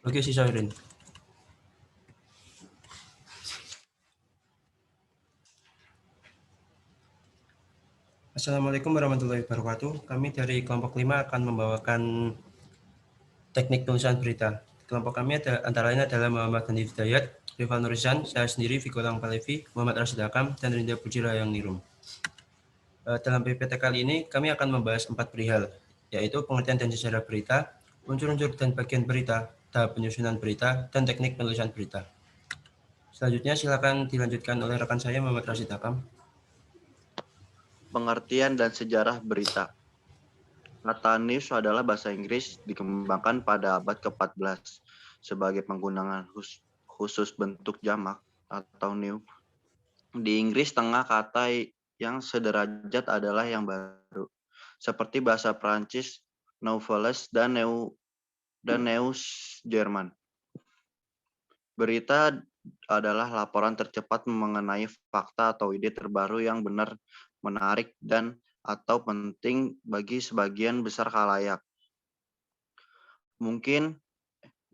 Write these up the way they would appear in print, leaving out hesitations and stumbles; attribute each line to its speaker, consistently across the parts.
Speaker 1: Oke, si Syahrin. Assalamualaikum warahmatullahi wabarakatuh. Kami dari kelompok 5 akan membawakan teknik penulisan berita. Kelompok kami antara lain adalah Muhammad Hanif Hidayat, Rifan Nurizan, saya sendiri, Viko Palevi, Muhammad Rashid Akam, dan Rinda Pujira yang Nirum. Dalam PPT kali ini, kami akan membahas 4 perihal, yaitu pengertian dan sejarah berita, unsur-unsur dan bagian berita, tahap penyusunan berita, dan teknik penulisan berita. Selanjutnya, silakan dilanjutkan oleh rekan saya, Muhammad Rashid Akam.
Speaker 2: Pengertian dan sejarah berita. Kata news adalah bahasa Inggris dikembangkan pada abad ke-14 sebagai penggunaan khusus bentuk jamak atau new. Di Inggris Tengah kata yang sederajat adalah yang baru, seperti bahasa Prancis nouvelles dan news Jerman. Berita adalah laporan tercepat mengenai fakta atau ide terbaru yang benar, menarik, dan atau penting bagi sebagian besar khalayak. Mungkin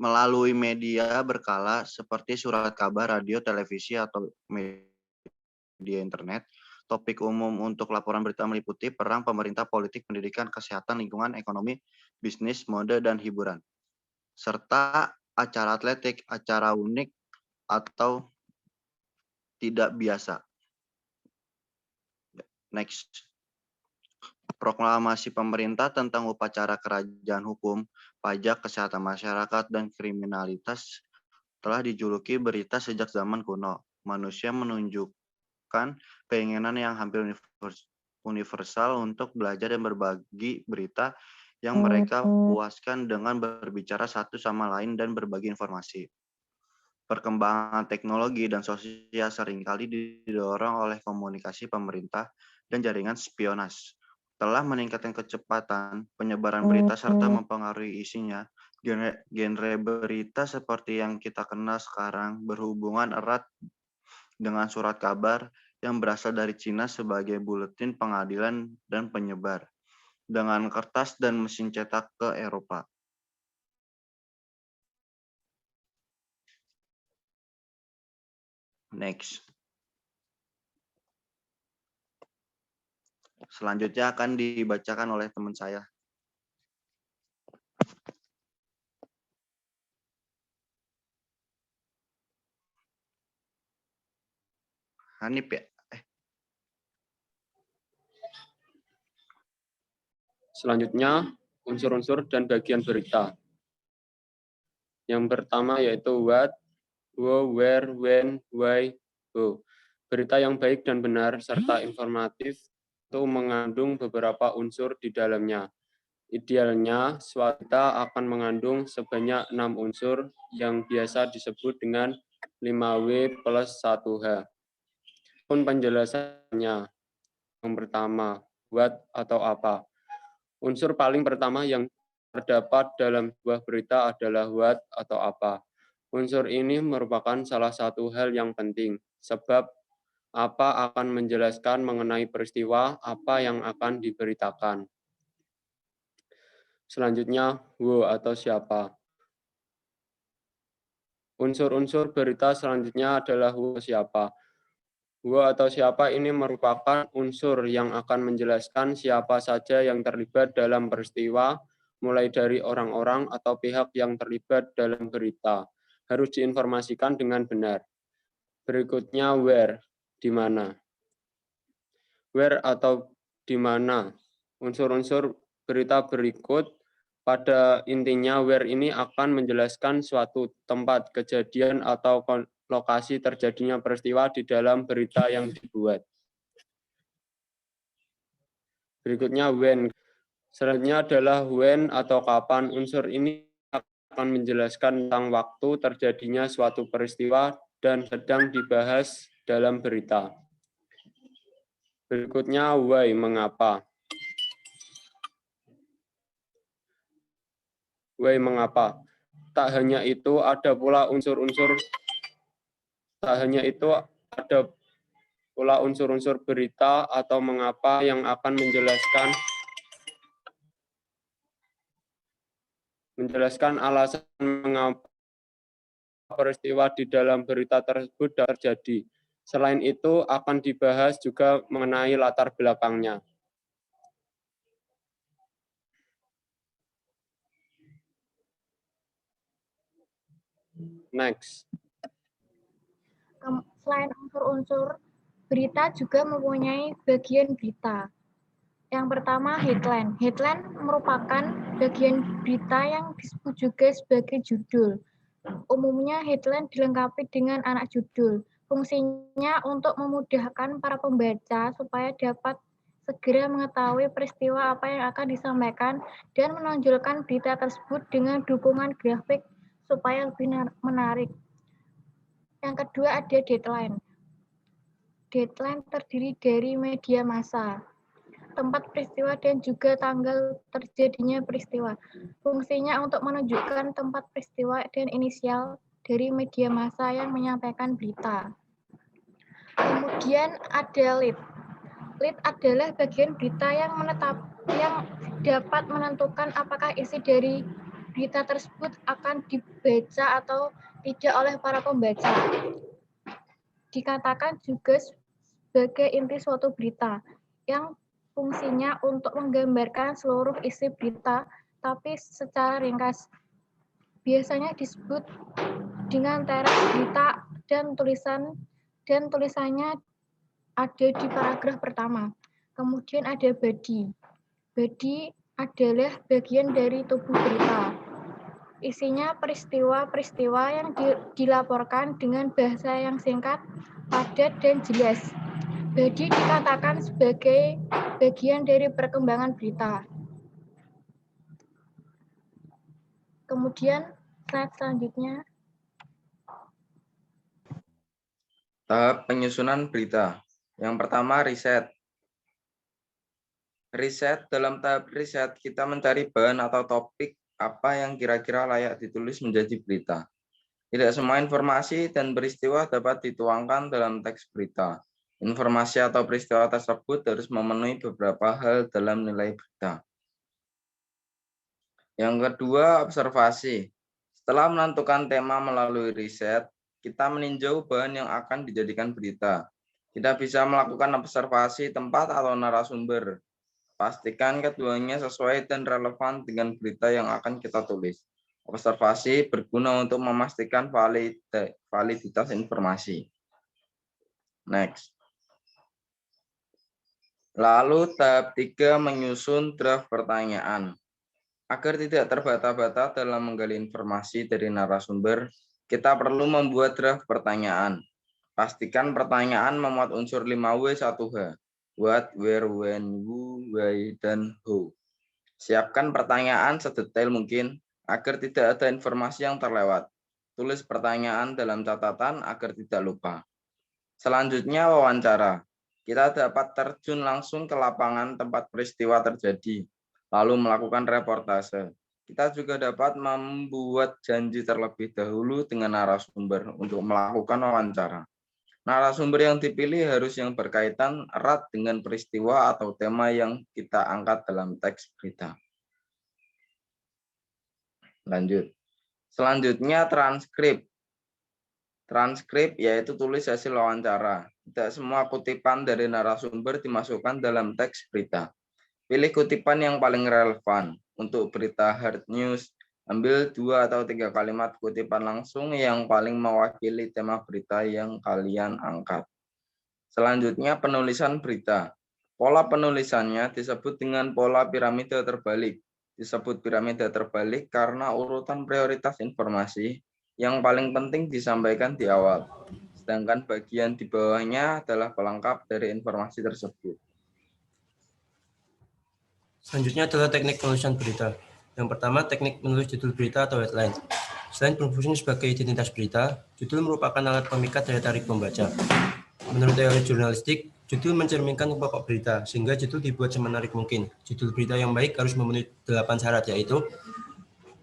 Speaker 2: melalui media berkala seperti surat kabar, radio, televisi, atau media internet. Topik umum untuk laporan berita meliputi perang, pemerintah, politik, pendidikan, kesehatan, lingkungan, ekonomi, bisnis, mode, dan hiburan. Serta acara atletik, acara unik, atau tidak biasa. Next. Proklamasi pemerintah tentang upacara kerajaan hukum, pajak, kesehatan masyarakat, dan kriminalitas telah dijuluki berita sejak zaman kuno. Manusia menunjukkan keinginan yang hampir universal untuk belajar dan berbagi berita yang mereka puaskan dengan berbicara satu sama lain dan berbagi informasi. Perkembangan teknologi dan sosial seringkali didorong oleh komunikasi pemerintah dan jaringan spionase. Telah meningkatkan kecepatan penyebaran berita serta mempengaruhi isinya. Genre berita seperti yang kita kenal sekarang berhubungan erat dengan surat kabar yang berasal dari Cina sebagai buletin pengadilan dan penyebar, dengan kertas dan mesin cetak ke Eropa. Next. Selanjutnya akan dibacakan oleh teman saya. Hanif ya?
Speaker 3: Selanjutnya, unsur-unsur dan bagian berita. Yang pertama yaitu what, who, where, when, why, who. Berita yang baik dan benar serta informatif itu mengandung beberapa unsur di dalamnya. Idealnya, suatu berita akan mengandung sebanyak 6 unsur yang biasa disebut dengan 5W plus 1H. Pun penjelasannya, yang pertama, what atau apa. Unsur paling pertama yang terdapat dalam sebuah berita adalah what atau apa. Unsur ini merupakan salah satu hal yang penting, sebab apa akan menjelaskan mengenai peristiwa apa yang akan diberitakan. Selanjutnya, who atau siapa. Unsur-unsur berita selanjutnya adalah who siapa. Who atau siapa ini merupakan unsur yang akan menjelaskan siapa saja yang terlibat dalam peristiwa, mulai dari orang-orang atau pihak yang terlibat dalam berita. Harus diinformasikan dengan benar. Berikutnya where, di mana. Where atau di mana. Unsur-unsur berita berikut pada intinya where ini akan menjelaskan suatu tempat kejadian atau lokasi terjadinya peristiwa di dalam berita yang dibuat. Berikutnya when. Selanjutnya adalah when atau kapan. Unsur ini akan menjelaskan tentang waktu terjadinya suatu peristiwa dan sedang dibahas dalam berita. Berikutnya why, mengapa. Why, mengapa. Tak hanya itu, ada pula unsur-unsur berita atau mengapa yang akan menjelaskan alasan mengapa peristiwa di dalam berita tersebut terjadi. Selain itu, akan dibahas juga mengenai latar belakangnya. Next.
Speaker 4: Selain unsur-unsur, berita juga mempunyai bagian berita. Yang pertama, headline. Headline merupakan bagian berita yang disebut juga sebagai judul. Umumnya headline dilengkapi dengan anak judul. Fungsinya untuk memudahkan para pembaca supaya dapat segera mengetahui peristiwa apa yang akan disampaikan dan menonjolkan berita tersebut dengan dukungan grafik supaya lebih menarik. Yang kedua ada deadline. Deadline terdiri dari media massa, tempat peristiwa dan juga tanggal terjadinya peristiwa. Fungsinya untuk menunjukkan tempat peristiwa dan inisial dari media massa yang menyampaikan berita. Kemudian ada lead. Lead adalah bagian berita yang dapat menentukan apakah isi dari berita tersebut akan dibaca atau tidak oleh para pembaca. Dikatakan juga sebagai inti suatu berita yang fungsinya untuk menggambarkan seluruh isi berita tapi secara ringkas. Biasanya disebut dengan teks berita dan tulisannya ada di paragraf pertama. Kemudian ada body. Body adalah bagian dari tubuh berita. Isinya peristiwa-peristiwa yang dilaporkan dengan bahasa yang singkat, padat, dan jelas. Body dikatakan sebagai bagian dari perkembangan berita. Kemudian slide selanjutnya.
Speaker 5: Tahap penyusunan berita. Yang pertama, riset. Riset, dalam tahap riset kita mencari bahan atau topik apa yang kira-kira layak ditulis menjadi berita. Tidak semua informasi dan peristiwa dapat dituangkan dalam teks berita. Informasi atau peristiwa tersebut harus memenuhi beberapa hal dalam nilai berita. Yang kedua, observasi. Setelah menentukan tema melalui riset, kita meninjau bahan yang akan dijadikan berita. Kita bisa melakukan observasi tempat atau narasumber. Pastikan keduanya sesuai dan relevan dengan berita yang akan kita tulis. Observasi berguna untuk memastikan validitas informasi. Next. Lalu tahap 3, menyusun draft pertanyaan. Agar tidak terbata-bata dalam menggali informasi dari narasumber, kita perlu membuat draft pertanyaan. Pastikan pertanyaan memuat unsur 5W 1H. What, where, when, who, why, dan who. Siapkan pertanyaan sedetail mungkin agar tidak ada informasi yang terlewat. Tulis pertanyaan dalam catatan agar tidak lupa. Selanjutnya, wawancara. Kita dapat terjun langsung ke lapangan tempat peristiwa terjadi, lalu melakukan reportase. Kita juga dapat membuat janji terlebih dahulu dengan narasumber untuk melakukan wawancara. Narasumber yang dipilih harus yang berkaitan erat dengan peristiwa atau tema yang kita angkat dalam teks berita. Lanjut. Selanjutnya, transkrip. Transkrip yaitu tulis hasil wawancara. Tidak semua kutipan dari narasumber dimasukkan dalam teks berita. Pilih kutipan yang paling relevan. Untuk berita hard news, ambil 2 atau 3 kalimat kutipan langsung yang paling mewakili tema berita yang kalian angkat. Selanjutnya, penulisan berita. Pola penulisannya disebut dengan pola piramida terbalik. Disebut piramida terbalik karena urutan prioritas informasi yang paling penting disampaikan di awal. Sedangkan bagian di bawahnya adalah pelengkap dari informasi tersebut.
Speaker 1: Selanjutnya adalah teknik penulisan berita. Yang pertama, teknik menulis judul berita atau headline. Selain berfungsi sebagai identitas berita, judul merupakan alat pemikat daya tarik pembaca. Menurut teori jurnalistik, judul mencerminkan pokok berita, sehingga judul dibuat semenarik mungkin. Judul berita yang baik harus memenuhi 8 syarat, yaitu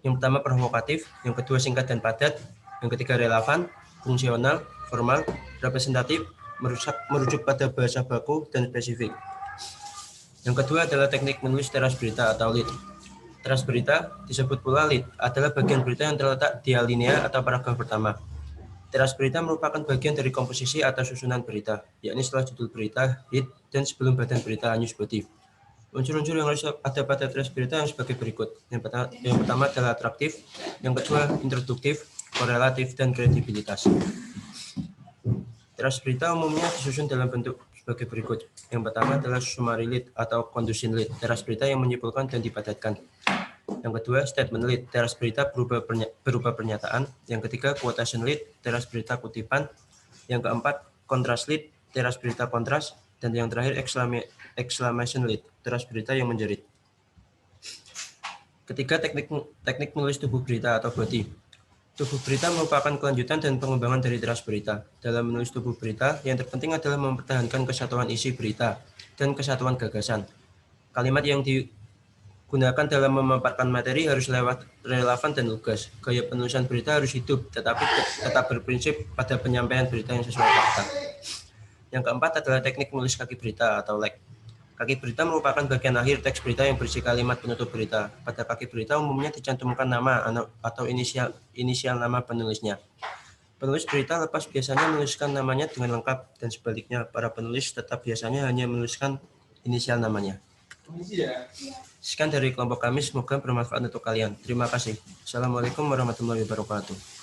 Speaker 1: yang pertama provokatif, yang kedua singkat dan padat, yang ketiga relevan, fungsional, formal, representatif, merujuk pada bahasa baku, dan spesifik. Yang kedua adalah teknik menulis teras berita atau lead. Teras berita disebut pula lead adalah bagian berita yang terletak di alinea atau paragraf pertama. Teras berita merupakan bagian dari komposisi atau susunan berita, yakni setelah judul berita, head, dan sebelum badan berita, news body. Unsur-unsur yang harus ada pada teras berita yang sebagai berikut. Yang pertama adalah atraktif, yang kedua introduktif, korelatif, dan kredibilitas. Teras berita umumnya disusun dalam bentuk sebagai berikut. Yang pertama adalah summary lead atau conclusion lead, teras berita yang menyimpulkan dan dipadatkan. Yang kedua, statement lead, teras berita berupa pernyataan. Yang ketiga, quotation lead, teras berita kutipan. Yang keempat, contrast lead, teras berita kontras. Dan yang terakhir, exclamation lead, teras berita yang menjerit. Ketiga, teknik menulis tubuh berita atau body. Tubuh berita merupakan kelanjutan dan pengembangan dari teras berita. Dalam menulis tubuh berita, yang terpenting adalah mempertahankan kesatuan isi berita dan kesatuan gagasan. Kalimat yang digunakan dalam memaparkan materi harus relevan dan lugas. Gaya penulisan berita harus hidup, tetapi tetap berprinsip pada penyampaian berita yang sesuai fakta. Yang keempat adalah teknik menulis kaki berita atau leg. Kaki berita merupakan bagian akhir teks berita yang berisi kalimat penutup berita. Pada kaki berita umumnya dicantumkan nama atau inisial nama penulisnya. Penulis berita lepas biasanya menuliskan namanya dengan lengkap, dan sebaliknya, para penulis tetap biasanya hanya menuliskan inisial namanya. Sekian dari kelompok kami, semoga bermanfaat untuk kalian. Terima kasih. Assalamualaikum warahmatullahi wabarakatuh.